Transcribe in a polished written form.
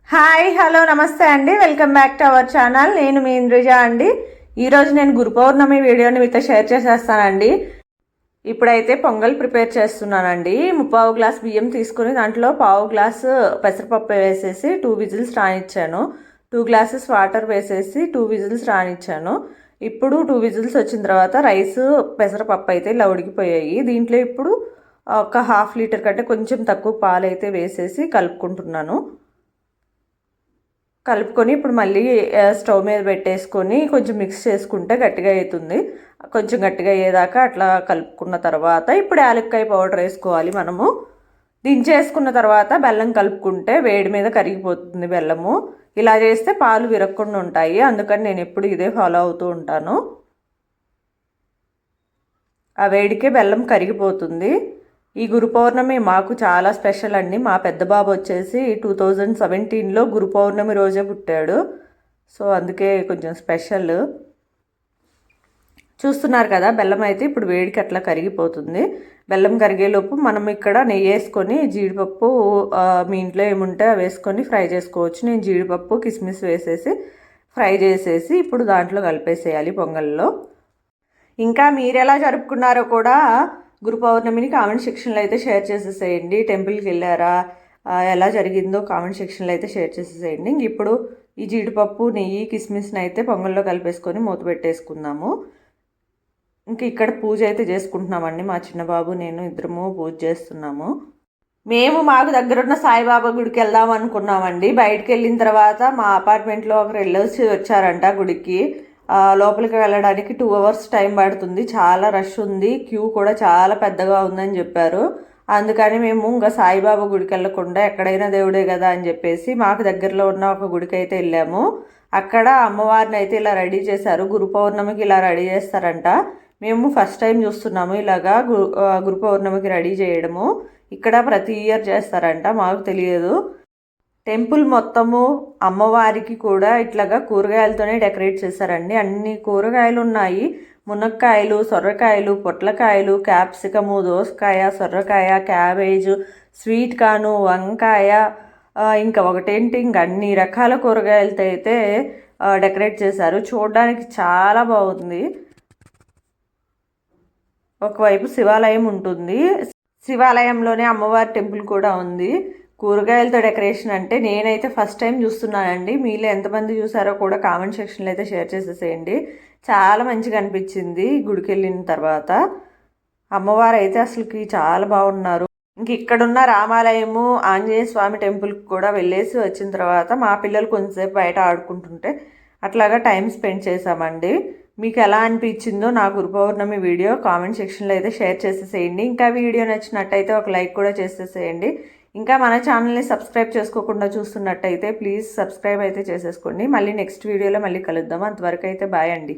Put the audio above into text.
Hi hello నమస్తే అండి, welcome back to our channel. నేను మీ ఇంద్రిజ అండి. ఈరోజు నేను గురు పౌర్ణమి వీడియోని మీతో షేర్ చేసేస్తానండి. ఇప్పుడైతే పొంగల్ ప్రిపేర్ చేస్తున్నానండి. 3/4 గ్లాస్ బియ్యం తీసుకుని దాంట్లో 1/4 గ్లాసు పెసరపప్పు వేసేసి 2 విజిల్స్ రానిచ్చాను. 2 గ్లాసెస్ వాటర్ వేసేసి 2 విజిల్స్ రానిచ్చాను. ఇప్పుడు 2 విజిల్స్ వచ్చిన తర్వాత రైస్ పెసరపప్పు అయితే ఇలా ఉడికిపోయాయి. దీంట్లో ఇప్పుడు ఒక 1/2 లీటర్ కంటే కొంచెం తక్కువ పాలు అయితే వేసేసి కలుపుకుంటున్నాను. కలుపుకొని ఇప్పుడు మళ్ళీ స్టవ్ మీద పెట్టేసుకొని కొంచెం మిక్స్ చేసుకుంటే గట్టిగా అవుతుంది. కొంచెం గట్టిగా అయ్యేదాకా అట్లా కలుపుకున్న తర్వాత ఇప్పుడు యాలక్కాయ పౌడర్ వేసుకోవాలి. మనము దించేసుకున్న తర్వాత బెల్లం కలుపుకుంటే వేడి మీద కరిగిపోతుంది బెల్లము. ఇలా చేస్తే పాలు విరగకుండా ఉంటాయి. అందుకని నేను ఎప్పుడు ఇదే ఫాలో అవుతూ ఉంటాను. ఆ వేడికే బెల్లం కరిగిపోతుంది. ఈ గురు పౌర్ణమి మాకు చాలా స్పెషల్ అండి. మా పెద్ద బాబు వచ్చేసి 2017లో గురు పౌర్ణమి రోజే పుట్టాడు. సో అందుకే కొంచెం స్పెషల్. చూస్తున్నారు కదా, బెల్లం అయితే ఇప్పుడు వేడికి అట్లా కరిగిపోతుంది. బెల్లం కరిగేలోపు మనం ఇక్కడ నెయ్యి వేసుకొని జీడిపప్పు మీ ఇంట్లో ఏముంటే అవి వేసుకొని ఫ్రై చేసుకోవచ్చు. నేను జీడిపప్పు కిస్మిస్ వేసేసి ఫ్రై చేసేసి ఇప్పుడు దాంట్లో కలిపేసేయాలి పొంగల్లో. ఇంకా మీరు ఎలా జరుపుకున్నారో కూడా గురు పౌర్ణమిని కామెంట్ సెక్షన్లో అయితే షేర్ చేసేసేయండి. టెంపుల్కి వెళ్ళారా, ఎలా జరిగిందో కామెంట్ సెక్షన్లో అయితే షేర్ చేసేసేయండి. ఇప్పుడు ఈ జీడిపప్పు నెయ్యి కిస్మిస్ని అయితే పొంగల్లో కలిపేసుకొని మూత పెట్టేసుకుందాము. ఇంక ఇక్కడ పూజ అయితే చేసుకుంటున్నామండి. మా చిన్నబాబు నేను ఇద్దరము పూజ చేస్తున్నాము. మేము మాకు దగ్గరున్న సాయిబాబా గుడికి వెళ్దాం అనుకున్నామండి. బయటకు వెళ్ళిన తర్వాత మా అపార్ట్మెంట్లో ఒకరు వెళ్ళొచ్చి వచ్చారంట గుడికి. లోపలికి వెళ్ళడానికి 2 అవర్స్ టైం పడుతుంది. చాలా రష్ ఉంది, క్యూ కూడా చాలా పెద్దగా ఉందని చెప్పారు. అందుకని మేము ఇంకా సాయిబాబా గుడికి వెళ్ళకుండా ఎక్కడైనా దేవుడే కదా అని చెప్పేసి మాకు దగ్గరలో ఉన్న ఒక గుడికి అయితే వెళ్ళాము. అక్కడ అమ్మవారిని అయితే ఇలా రెడీ చేశారు. గురు పౌర్ణమికి ఇలా రెడీ చేస్తారంట. మేము ఫస్ట్ టైం చూస్తున్నాము ఇలాగా గురు పౌర్ణమికి రెడీ చేయడము. ఇక్కడ ప్రతి ఇయర్ చేస్తారంట, మాకు తెలియదు. టెంపుల్ మొత్తము అమ్మవారికి కూడా ఇట్లాగా కూరగాయలతోనే డెకరేట్ చేశారండి. అన్ని కూరగాయలు ఉన్నాయి. మునక్కాయలు, సొరకాయలు, పొట్లకాయలు, క్యాప్సికము, దోసకాయ, సొరకాయ, క్యాబేజ్, స్వీట్ కార్న్, వంకాయ, ఇంకా ఒకటేంటి ఇంకా అన్ని రకాల కూరగాయలతో అయితే డెకరేట్ చేశారు. చూడడానికి చాలా బాగుంది. ఒకవైపు శివాలయం ఉంటుంది. శివాలయంలోనే అమ్మవారి టెంపుల్ కూడా ఉంది. కూరగాయలతో డెకరేషన్ అంటే నేనైతే ఫస్ట్ టైం చూస్తున్నానండి. మీలో ఎంతమంది చూసారో కూడా కామెంట్ సెక్షన్లో అయితే షేర్ చేసేసేయండి. చాలా మంచిగా అనిపించింది గుడికి వెళ్ళిన తర్వాత. అమ్మవారు అయితే అసలుకి చాలా బాగున్నారు. ఇంక ఇక్కడున్న రామాలయము, ఆంజనేయ స్వామి టెంపుల్కి కూడా వెళ్ళేసి వచ్చిన తర్వాత మా పిల్లలు కొంచెంసేపు బయట ఆడుకుంటుంటే అట్లాగా టైం స్పెండ్ చేసామండి. మీకు ఎలా అనిపించిందో నా గురు పౌర్ణమి వీడియో కామెంట్ సెక్షన్లో అయితే షేర్ చేసేసేయండి. ఇంకా వీడియో నచ్చినట్టయితే ఒక లైక్ కూడా చేసేసేయండి. ఇంకా మన ఛానల్ని సబ్స్క్రైబ్ చేసుకోకుండా చూస్తున్నట్టయితే ప్లీజ్ సబ్స్క్రైబ్ అయితే చేసేసుకోండి. మళ్ళీ నెక్స్ట్ వీడియోలో మళ్ళీ కలుద్దాం. అంతవరకు అయితే బాయ్ అండి.